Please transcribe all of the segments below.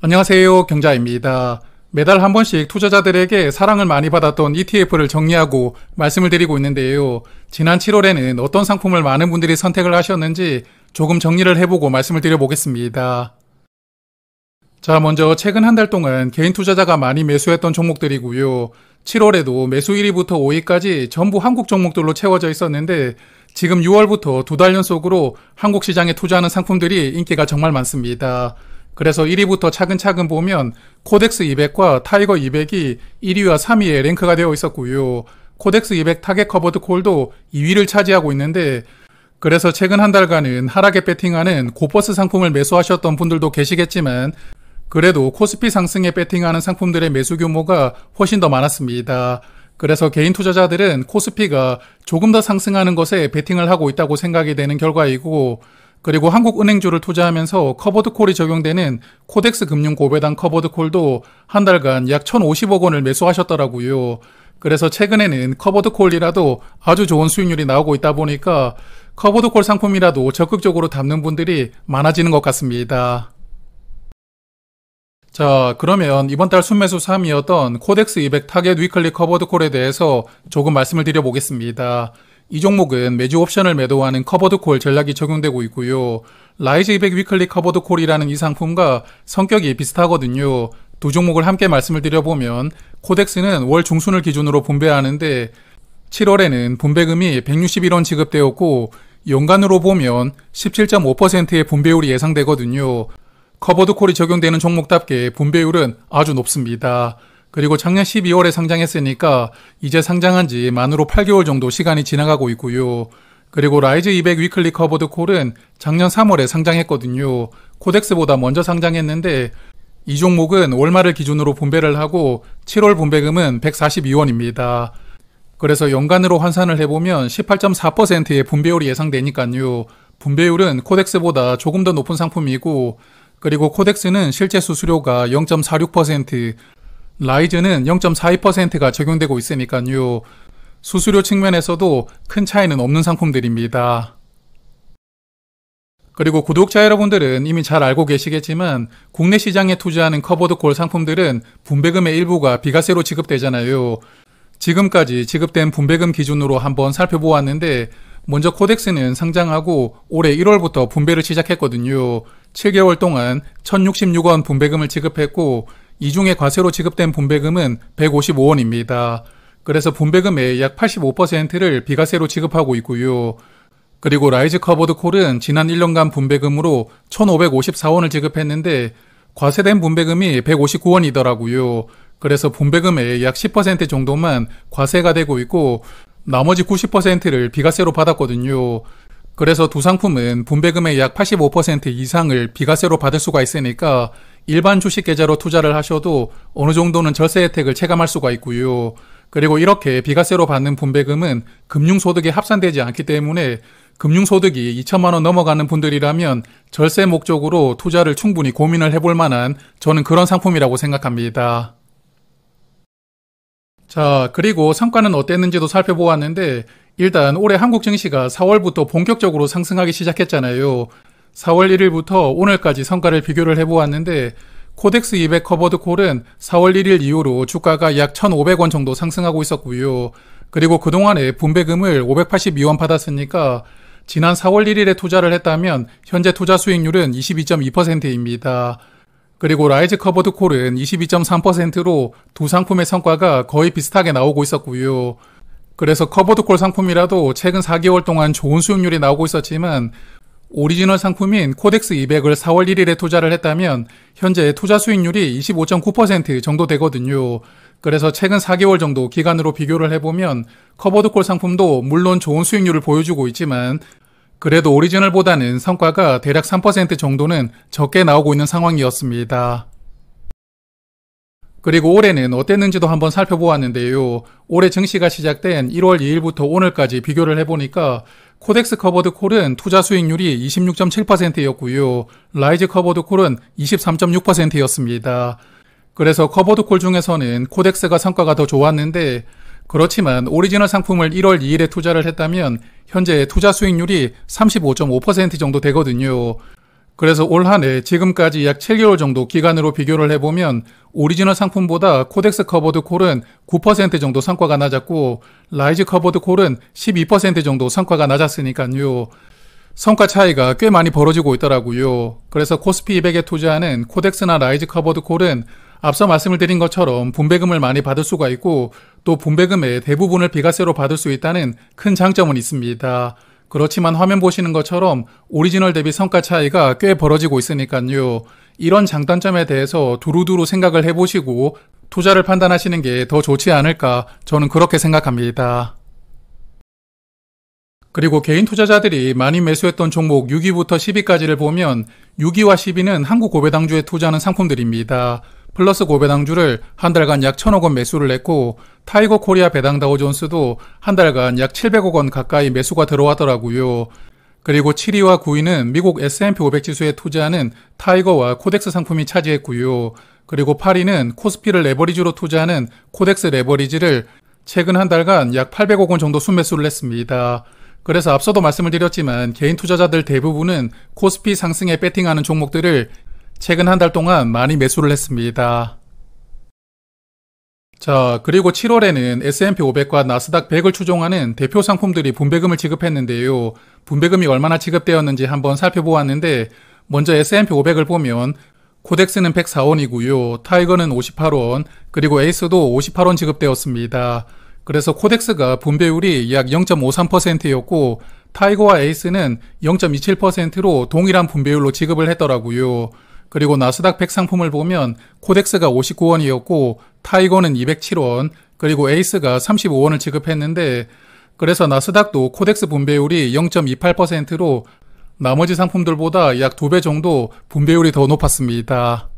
안녕하세요. 경자입니다. 매달 한 번씩 투자자들에게 사랑을 많이 받았던 ETF를 정리하고 말씀을 드리고 있는데요. 지난 7월에는 어떤 상품을 많은 분들이 선택을 하셨는지 조금 정리를 해보고 말씀을 드려보겠습니다. 자, 먼저 최근 한 달 동안 개인 투자자가 많이 매수했던 종목들이고요. 7월에도 매수 1위부터 5위까지 전부 한국 종목들로 채워져 있었는데 지금 6월부터 두 달 연속으로 한국 시장에 투자하는 상품들이 인기가 정말 많습니다. 그래서 1위부터 차근차근 보면 코덱스 200과 타이거 200이 1위와 3위에 랭크가 되어 있었고요. 코덱스 200 타겟 커버드 콜도 2위를 차지하고 있는데 그래서 최근 한 달간은 하락에 배팅하는 고버스 상품을 매수하셨던 분들도 계시겠지만 그래도 코스피 상승에 배팅하는 상품들의 매수 규모가 훨씬 더 많았습니다. 그래서 개인 투자자들은 코스피가 조금 더 상승하는 것에 배팅을 하고 있다고 생각이 되는 결과이고 그리고 한국은행주를 투자하면서 커버드 콜이 적용되는 코덱스 금융 고배당 커버드 콜도 한 달간 약 1,050억 원을 매수하셨더라고요. 그래서 최근에는 커버드 콜이라도 아주 좋은 수익률이 나오고 있다 보니까 커버드 콜 상품이라도 적극적으로 담는 분들이 많아지는 것 같습니다. 자, 그러면 이번 달 순매수 3위였던 코덱스 200 타겟 위클리 커버드 콜에 대해서 조금 말씀을 드려보겠습니다. 이 종목은 매주 옵션을 매도하는 커버드 콜 전략이 적용되고 있고요. 라이즈 200 위클리 커버드 콜이라는 이 상품과 성격이 비슷하거든요. 두 종목을 함께 말씀을 드려보면 코덱스는 월 중순을 기준으로 분배하는데 7월에는 분배금이 161원 지급되었고 연간으로 보면 17.5%의 분배율이 예상되거든요. 커버드 콜이 적용되는 종목답게 분배율은 아주 높습니다. 그리고 작년 12월에 상장했으니까 이제 상장한 지 만으로 8개월 정도 시간이 지나가고 있고요. 그리고 라이즈 200 위클리 커버드 콜은 작년 3월에 상장했거든요. 코덱스보다 먼저 상장했는데 이 종목은 월말을 기준으로 분배를 하고 7월 분배금은 142원입니다. 그래서 연간으로 환산을 해보면 18.4%의 분배율이 예상되니까요. 분배율은 코덱스보다 조금 더 높은 상품이고 그리고 코덱스는 실제 수수료가 0.46%, 라이즈는 0.42%가 적용되고 있으니까요. 수수료 측면에서도 큰 차이는 없는 상품들입니다. 그리고 구독자 여러분들은 이미 잘 알고 계시겠지만 국내 시장에 투자하는 커버드 콜 상품들은 분배금의 일부가 비과세로 지급되잖아요. 지금까지 지급된 분배금 기준으로 한번 살펴보았는데 먼저 코덱스는 상장하고 올해 1월부터 분배를 시작했거든요. 7개월 동안 1,066원 분배금을 지급했고 이 중에 과세로 지급된 분배금은 155원입니다. 그래서 분배금의 약 85%를 비과세로 지급하고 있고요. 그리고 라이즈 커버드 콜은 지난 1년간 분배금으로 1,554원을 지급했는데 과세된 분배금이 159원이더라고요. 그래서 분배금의 약 10% 정도만 과세가 되고 있고 나머지 90%를 비과세로 받았거든요. 그래서 두 상품은 분배금의 약 85% 이상을 비과세로 받을 수가 있으니까 일반 주식 계좌로 투자를 하셔도 어느 정도는 절세 혜택을 체감할 수가 있고요. 그리고 이렇게 비과세로 받는 분배금은 금융소득에 합산되지 않기 때문에 금융소득이 2천만 원 넘어가는 분들이라면 절세 목적으로 투자를 충분히 고민을 해볼 만한 저는 그런 상품이라고 생각합니다. 자, 그리고 성과는 어땠는지도 살펴보았는데 일단 올해 한국 증시가 4월부터 본격적으로 상승하기 시작했잖아요. 4월 1일부터 오늘까지 성과를 비교를 해보았는데 코덱스 200 커버드 콜은 4월 1일 이후로 주가가 약 1,500원 정도 상승하고 있었고요. 그리고 그동안에 분배금을 582원 받았으니까 지난 4월 1일에 투자를 했다면 현재 투자 수익률은 22.2%입니다. 그리고 라이즈 커버드 콜은 22.3%로 두 상품의 성과가 거의 비슷하게 나오고 있었고요. 그래서 커버드 콜 상품이라도 최근 4개월 동안 좋은 수익률이 나오고 있었지만 오리지널 상품인 코덱스 200을 4월 1일에 투자를 했다면 현재 투자 수익률이 25.9% 정도 되거든요. 그래서 최근 4개월 정도 기간으로 비교를 해보면 커버드 콜 상품도 물론 좋은 수익률을 보여주고 있지만 그래도 오리지널보다는 성과가 대략 3% 정도는 적게 나오고 있는 상황이었습니다. 그리고 올해는 어땠는지도 한번 살펴보았는데요. 올해 증시가 시작된 1월 2일부터 오늘까지 비교를 해보니까 코덱스 커버드 콜은 투자 수익률이 26.7%였고요. 라이즈 커버드 콜은 23.6%였습니다. 그래서 커버드 콜 중에서는 코덱스가 성과가 더 좋았는데 그렇지만 오리지널 상품을 1월 2일에 투자를 했다면 현재 투자 수익률이 35.5% 정도 되거든요. 그래서 올 한 해 지금까지 약 7개월 정도 기간으로 비교를 해보면 오리지널 상품보다 코덱스 커버드 콜은 9% 정도 성과가 낮았고 라이즈 커버드 콜은 12% 정도 성과가 낮았으니까요. 성과 차이가 꽤 많이 벌어지고 있더라고요. 그래서 코스피 200에 투자하는 코덱스나 라이즈 커버드 콜은 앞서 말씀을 드린 것처럼 분배금을 많이 받을 수가 있고 또 분배금의 대부분을 비과세로 받을 수 있다는 큰 장점은 있습니다. 그렇지만 화면 보시는 것처럼 오리지널 대비 성과 차이가 꽤 벌어지고 있으니까요. 이런 장단점에 대해서 두루두루 생각을 해보시고 투자를 판단하시는 게 더 좋지 않을까 저는 그렇게 생각합니다. 그리고 개인 투자자들이 많이 매수했던 종목 6위부터 10위까지를 보면 6위와 10위는 한국 고배당주에 투자하는 상품들입니다. 플러스 고배당주를 한 달간 약 1,000억 원 매수를 했고 타이거 코리아 배당 다우존스도 한 달간 약 700억 원 가까이 매수가 들어왔더라고요. 그리고 7위와 9위는 미국 S&P 500 지수에 투자하는 타이거와 코덱스 상품이 차지했고요. 그리고 8위는 코스피를 레버리지로 투자하는 코덱스 레버리지를 최근 한 달간 약 800억 원 정도 순매수를 했습니다. 그래서 앞서도 말씀을 드렸지만 개인 투자자들 대부분은 코스피 상승에 배팅하는 종목들을 최근 한 달 동안 많이 매수를 했습니다. 자, 그리고 7월에는 S&P 500과 나스닥 100을 추종하는 대표 상품들이 분배금을 지급했는데요. 분배금이 얼마나 지급되었는지 한번 살펴보았는데 먼저 S&P 500을 보면 코덱스는 104원이고요. 타이거는 58원, 그리고 에이스도 58원 지급되었습니다. 그래서 코덱스가 분배율이 약 0.53%였고 타이거와 에이스는 0.27%로 동일한 분배율로 지급을 했더라고요. 그리고 나스닥 100 상품을 보면 코덱스가 59원이었고 타이거는 207원, 그리고 에이스가 35원을 지급했는데 그래서 나스닥도 코덱스 분배율이 0.28%로 나머지 상품들보다 약 2배 정도 분배율이 더 높았습니다.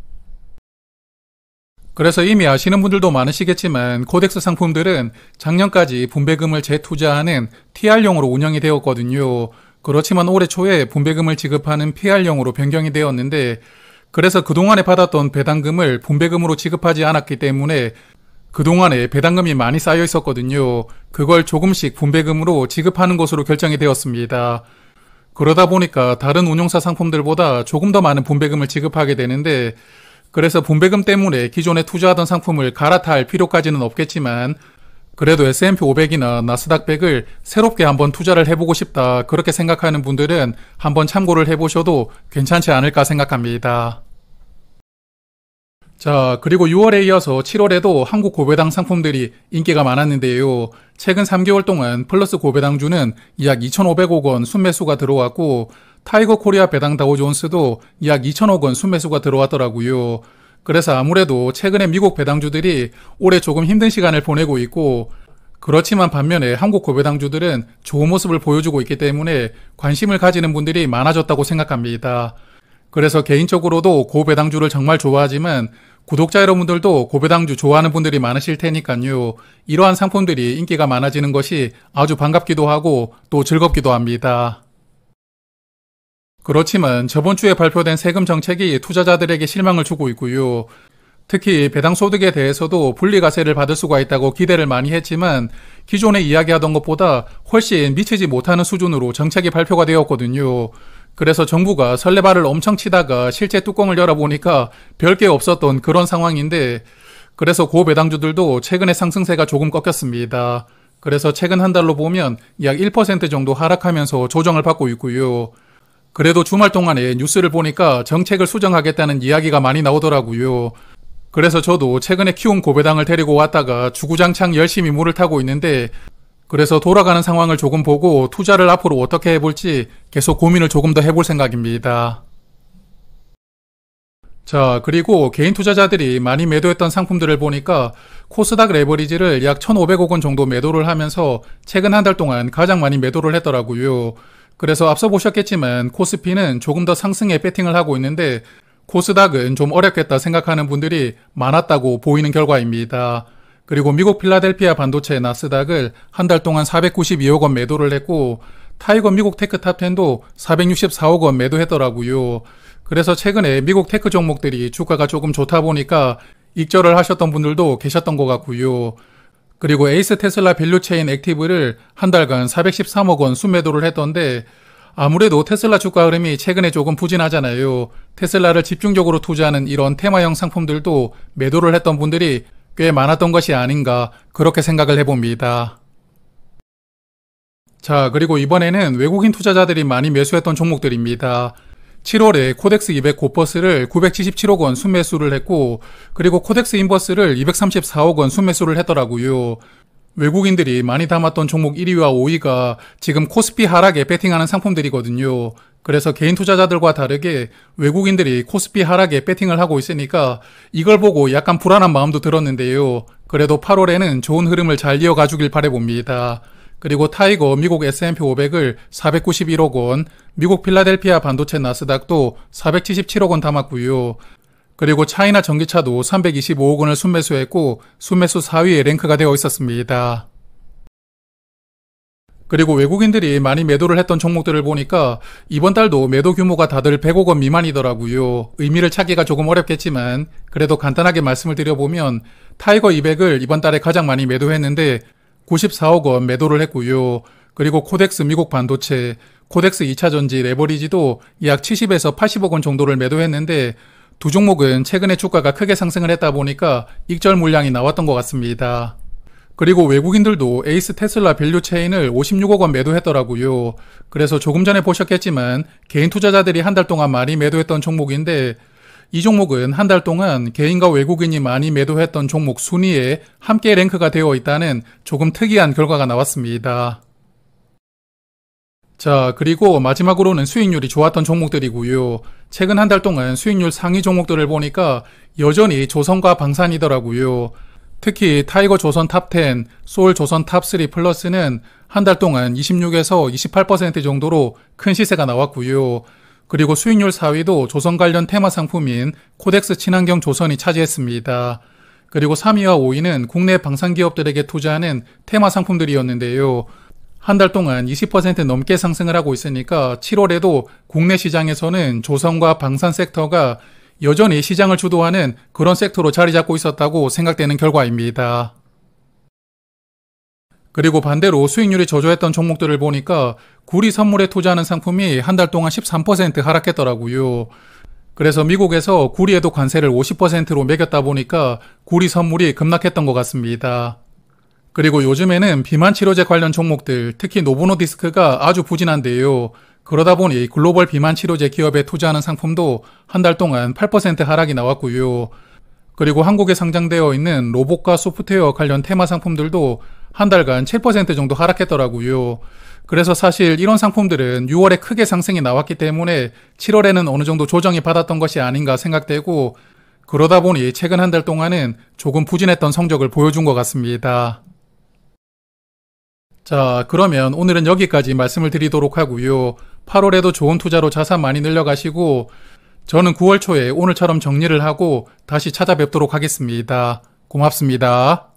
그래서 이미 아시는 분들도 많으시겠지만 코덱스 상품들은 작년까지 분배금을 재투자하는 TR용으로 운영이 되었거든요. 그렇지만 올해 초에 분배금을 지급하는 PR용으로 변경이 되었는데 그래서 그동안에 받았던 배당금을 분배금으로 지급하지 않았기 때문에 그동안에 배당금이 많이 쌓여 있었거든요. 그걸 조금씩 분배금으로 지급하는 것으로 결정이 되었습니다. 그러다 보니까 다른 운용사 상품들보다 조금 더 많은 분배금을 지급하게 되는데 그래서 분배금 때문에 기존에 투자하던 상품을 갈아탈 필요까지는 없겠지만 그래도 S&P 500이나 나스닥 100을 새롭게 한번 투자를 해보고 싶다 그렇게 생각하는 분들은 한번 참고를 해보셔도 괜찮지 않을까 생각합니다. 자, 그리고 6월에 이어서 7월에도 한국 고배당 상품들이 인기가 많았는데요. 최근 3개월 동안 플러스 고배당주는 약 2,500억 원 순매수가 들어왔고 타이거 코리아 배당 다우존스도 약 2,000억 원 순매수가 들어왔더라고요. 그래서 아무래도 최근에 미국 배당주들이 올해 조금 힘든 시간을 보내고 있고 그렇지만 반면에 한국 고배당주들은 좋은 모습을 보여주고 있기 때문에 관심을 가지는 분들이 많아졌다고 생각합니다. 그래서 개인적으로도 고배당주를 정말 좋아하지만 구독자 여러분들도 고배당주 좋아하는 분들이 많으실 테니까요. 이러한 상품들이 인기가 많아지는 것이 아주 반갑기도 하고 또 즐겁기도 합니다. 그렇지만 저번 주에 발표된 세금 정책이 투자자들에게 실망을 주고 있고요. 특히 배당 소득에 대해서도 분리과세를 받을 수가 있다고 기대를 많이 했지만 기존에 이야기하던 것보다 훨씬 미치지 못하는 수준으로 정책이 발표가 되었거든요. 그래서 정부가 설레발을 엄청 치다가 실제 뚜껑을 열어보니까 별게 없었던 그런 상황인데 그래서 고배당주들도 최근에 상승세가 조금 꺾였습니다. 그래서 최근 한 달로 보면 약 1% 정도 하락하면서 조정을 받고 있고요. 그래도 주말 동안에 뉴스를 보니까 정책을 수정하겠다는 이야기가 많이 나오더라고요. 그래서 저도 최근에 키운 고배당을 데리고 왔다가 주구장창 열심히 물을 타고 있는데 그래서 돌아가는 상황을 조금 보고 투자를 앞으로 어떻게 해볼지 계속 고민을 조금 더 해볼 생각입니다. 자, 그리고 개인 투자자들이 많이 매도했던 상품들을 보니까 코스닥 레버리지를 약 1,500억 원 정도 매도를 하면서 최근 한 달 동안 가장 많이 매도를 했더라고요. 그래서 앞서 보셨겠지만 코스피는 조금 더 상승에 배팅을 하고 있는데 코스닥은 좀 어렵겠다 생각하는 분들이 많았다고 보이는 결과입니다. 그리고 미국 필라델피아 반도체 나스닥을 한 달 동안 492억 원 매도를 했고 타이거 미국 테크 탑10도 464억 원 매도했더라고요. 그래서 최근에 미국 테크 종목들이 주가가 조금 좋다 보니까 익절을 하셨던 분들도 계셨던 것 같고요. 그리고 에이스 테슬라 밸류체인 액티브를 한 달간 413억 원 순매도를 했던데 아무래도 테슬라 주가 흐름이 최근에 조금 부진하잖아요. 테슬라를 집중적으로 투자하는 이런 테마형 상품들도 매도를 했던 분들이 꽤 많았던 것이 아닌가 그렇게 생각을 해봅니다. 자, 그리고 이번에는 외국인 투자자들이 많이 매수했던 종목들입니다. 7월에 코덱스 200 고퍼스를 977억 원 순매수를 했고, 그리고 코덱스 인버스를 234억 원 순매수를 했더라고요. 외국인들이 많이 담았던 종목 1위와 5위가 지금 코스피 하락에 베팅하는 상품들이거든요. 그래서 개인 투자자들과 다르게 외국인들이 코스피 하락에 베팅을 하고 있으니까 이걸 보고 약간 불안한 마음도 들었는데요. 그래도 8월에는 좋은 흐름을 잘 이어가주길 바라봅니다. 그리고 타이거 미국 S&P 500을 491억 원, 미국 필라델피아 반도체 나스닥도 477억 원 담았고요. 그리고 차이나 전기차도 325억 원을 순매수했고 순매수 4위에 랭크가 되어 있었습니다. 그리고 외국인들이 많이 매도를 했던 종목들을 보니까 이번 달도 매도 규모가 다들 100억 원 미만이더라고요. 의미를 찾기가 조금 어렵겠지만 그래도 간단하게 말씀을 드려보면 타이거 200을 이번 달에 가장 많이 매도했는데 94억 원 매도를 했고요. 그리고 코덱스 미국 반도체, 코덱스 2차전지 레버리지도 약 70에서 80억 원 정도를 매도했는데 두 종목은 최근에 주가가 크게 상승을 했다 보니까 익절 물량이 나왔던 것 같습니다. 그리고 외국인들도 에이스 테슬라 밸류 체인을 56억 원 매도했더라고요. 그래서 조금 전에 보셨겠지만 개인 투자자들이 한 달 동안 많이 매도했던 종목인데 이 종목은 한 달 동안 개인과 외국인이 많이 매도했던 종목 순위에 함께 랭크가 되어 있다는 조금 특이한 결과가 나왔습니다. 자, 그리고 마지막으로는 수익률이 좋았던 종목들이고요. 최근 한 달 동안 수익률 상위 종목들을 보니까 여전히 조선과 방산이더라고요. 특히 타이거 조선 탑10, 소울 조선 탑3 플러스는 한 달 동안 26에서 28% 정도로 큰 시세가 나왔고요. 그리고 수익률 4위도 조선 관련 테마 상품인 코덱스 친환경 조선이 차지했습니다. 그리고 3위와 5위는 국내 방산기업들에게 투자하는 테마 상품들이었는데요. 한 달 동안 20% 넘게 상승을 하고 있으니까 7월에도 국내 시장에서는 조선과 방산 섹터가 여전히 시장을 주도하는 그런 섹터로 자리 잡고 있었다고 생각되는 결과입니다. 그리고 반대로 수익률이 저조했던 종목들을 보니까 구리 선물에 투자하는 상품이 한 달 동안 13% 하락했더라고요. 그래서 미국에서 구리에도 관세를 50%로 매겼다 보니까 구리 선물이 급락했던 것 같습니다. 그리고 요즘에는 비만 치료제 관련 종목들, 특히 노보노디스크가 아주 부진한데요. 그러다 보니 글로벌 비만 치료제 기업에 투자하는 상품도 한 달 동안 8% 하락이 나왔고요. 그리고 한국에 상장되어 있는 로봇과 소프트웨어 관련 테마 상품들도 한 달간 7% 정도 하락했더라고요. 그래서 사실 이런 상품들은 6월에 크게 상승이 나왔기 때문에 7월에는 어느 정도 조정이 받았던 것이 아닌가 생각되고 그러다 보니 최근 한 달 동안은 조금 부진했던 성적을 보여준 것 같습니다. 자, 그러면 오늘은 여기까지 말씀을 드리도록 하고요. 8월에도 좋은 투자로 자산 많이 늘려가시고 저는 9월 초에 오늘처럼 정리를 하고 다시 찾아뵙도록 하겠습니다. 고맙습니다.